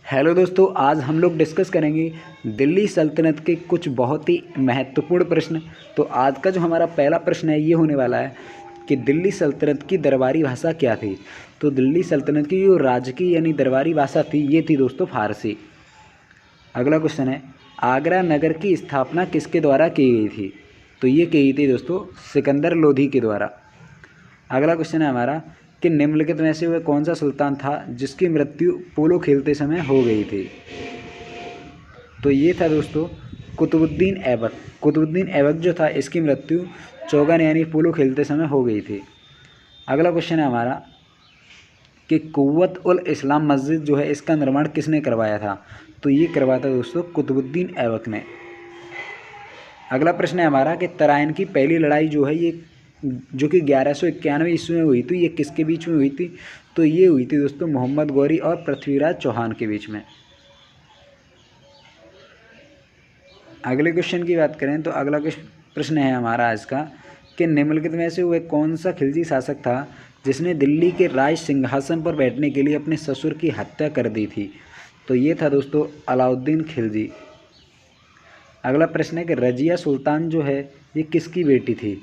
Hello दोस्तों, आज हम लोग डिस्कस करेंगे दिल्ली सल्तनत के कुछ बहुत ही महत्वपूर्ण प्रश्न। तो आज का जो हमारा पहला प्रश्न है ये होने वाला है कि दिल्ली सल्तनत की दरबारी भाषा क्या थी। तो दिल्ली सल्तनत की जो राजकीय यानी दरबारी भाषा थी ये थी दोस्तों फारसी। अगला क्वेश्चन है, आगरा नगर की स्थापना किसके द्वारा की गई थी। तो ये की गई थी दोस्तों सिकंदर लोधी के द्वारा। अगला क्वेश्चन है हमारा कि निम्नलिखित में से वह कौन सा सुल्तान था जिसकी मृत्यु पोलो खेलते समय हो गई थी। तो ये था दोस्तों कुतुबुद्दीन ऐबक। कुतुबुद्दीन ऐबक जो था इसकी मृत्यु चौगन यानी पोलो खेलते समय हो गई थी। अगला क्वेश्चन है हमारा कि कुव्वत उल इस्लाम मस्जिद जो है इसका निर्माण किसने करवाया था। तो ये करवाया था दोस्तों कुतुबुद्दीन ऐबक ने। अगला प्रश्न है हमारा कि तराइन की पहली लड़ाई जो है ये जो कि 1191 ईस्वी में हुई थी, ये किसके बीच में हुई थी। तो ये हुई थी दोस्तों मोहम्मद गौरी और पृथ्वीराज चौहान के बीच में। अगले क्वेश्चन की बात करें तो अगला प्रश्न है हमारा आज का कि निम्नलिखित में से वह कौन सा खिलजी शासक था जिसने दिल्ली के राज सिंहासन पर बैठने के लिए अपने ससुर की हत्या कर दी थी। तो ये था दोस्तों अलाउद्दीन खिलजी। अगला प्रश्न है कि रजिया सुल्तान जो है ये किसकी बेटी थी।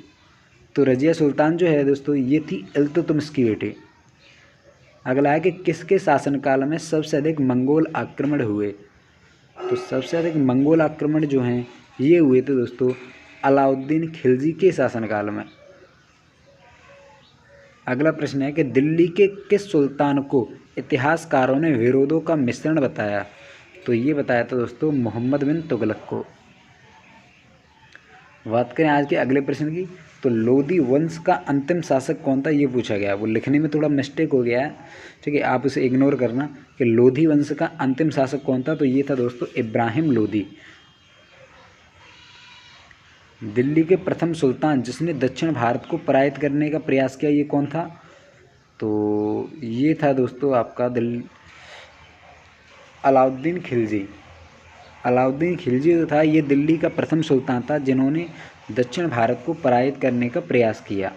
तो रजिया सुल्तान जो है दोस्तों ये थी इल्तुतमिश की बेटी। अगला है कि किसके शासनकाल में सबसे अधिक मंगोल आक्रमण हुए। तो सबसे अधिक मंगोल आक्रमण जो हैं ये हुए थे दोस्तों अलाउद्दीन खिलजी के शासनकाल में। अगला प्रश्न है कि दिल्ली के किस सुल्तान को इतिहासकारों ने विरोधों का मिश्रण बताया। तो ये बताया था दोस्तों मोहम्मद बिन तुगलक को। बात करें आज के अगले प्रश्न की तो लोधी वंश का अंतिम शासक कौन था ये पूछा गया। वो लिखने में थोड़ा मिस्टेक हो गया है, ठीक है, आप उसे इग्नोर करना कि लोधी वंश का अंतिम शासक कौन था। तो ये था दोस्तों इब्राहिम लोधी। दिल्ली के प्रथम सुल्तान जिसने दक्षिण भारत को पराजित करने का प्रयास किया ये कौन था। तो ये था दोस्तों आपका अलाउद्दीन खिलजी। अलाउद्दीन खिलजी जो था ये दिल्ली का प्रथम सुल्तान था जिन्होंने दक्षिण भारत को पराजित करने का प्रयास किया।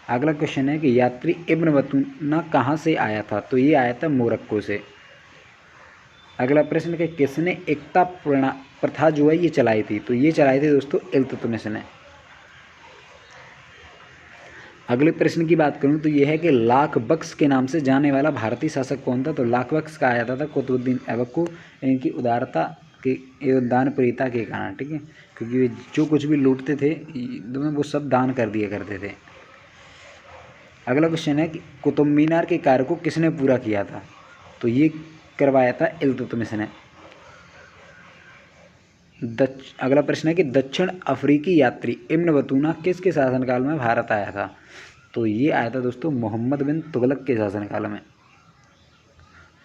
अगला क्वेश्चन है कि यात्री इब्न बतूना कहाँ से आया था। तो ये आया था मोरक्को से। अगला प्रश्न कि किसने एकता प्रथा जो है ये चलाई थी। तो ये चलाई थी दोस्तों इल्तुतमिश ने। अगले प्रश्न की बात करूं तो ये है कि लाख बख्श के नाम से जाने वाला भारतीय शासक कौन था। तो लाख बख्श कहा जाता था कुतुबुद्दीन ऐबक को, इनकी उदारता के दान प्रियता के कारण, ठीक है, क्योंकि वे जो कुछ भी लूटते थे वो सब दान कर दिया करते थे। अगला क्वेश्चन है कि कुतुब मीनार के कार्य को किसने पूरा किया था। तो ये करवाया था इल्तुतमिश ने। अगला प्रश्न है कि दक्षिण अफ्रीकी यात्री इब्न बतूना किसके शासनकाल में भारत आया था। तो ये आया था दोस्तों मोहम्मद बिन तुगलक के शासनकाल में।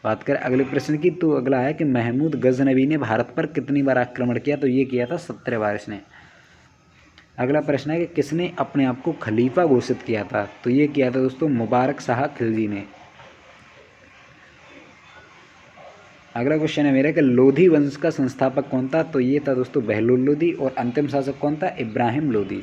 बात करें अगले प्रश्न की तो अगला है कि महमूद गजनवी ने भारत पर कितनी बार आक्रमण किया। तो ये किया था 17 बार इसने। अगला प्रश्न है कि किसने अपने आप को खलीफा घोषित किया था। तो ये किया था दोस्तों मुबारक शाह खिलजी ने। अगला क्वेश्चन है मेरा कि लोधी वंश का संस्थापक कौन था। तो ये था दोस्तों बहलोल लोधी। और अंतिम शासक कौन था, इब्राहिम लोधी।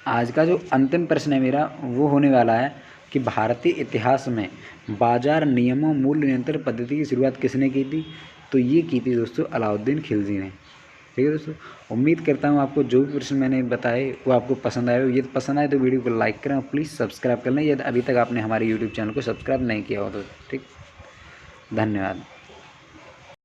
आज का जो अंतिम प्रश्न है मेरा वो होने वाला है कि भारतीय इतिहास में बाजार नियमों मूल्य नियंत्रण पद्धति की शुरुआत किसने की थी। तो ये की थी दोस्तों अलाउद्दीन खिलजी ने। ठीक है दोस्तों, उम्मीद करता हूँ आपको जो भी प्रश्न मैंने बताए वो आपको पसंद आए। यदि पसंद आए तो वीडियो को लाइक करें और प्लीज़ सब्सक्राइब कर लें यदि अभी तक आपने हमारे यूट्यूब चैनल को सब्सक्राइब नहीं किया हो तो। ठीक, धन्यवाद।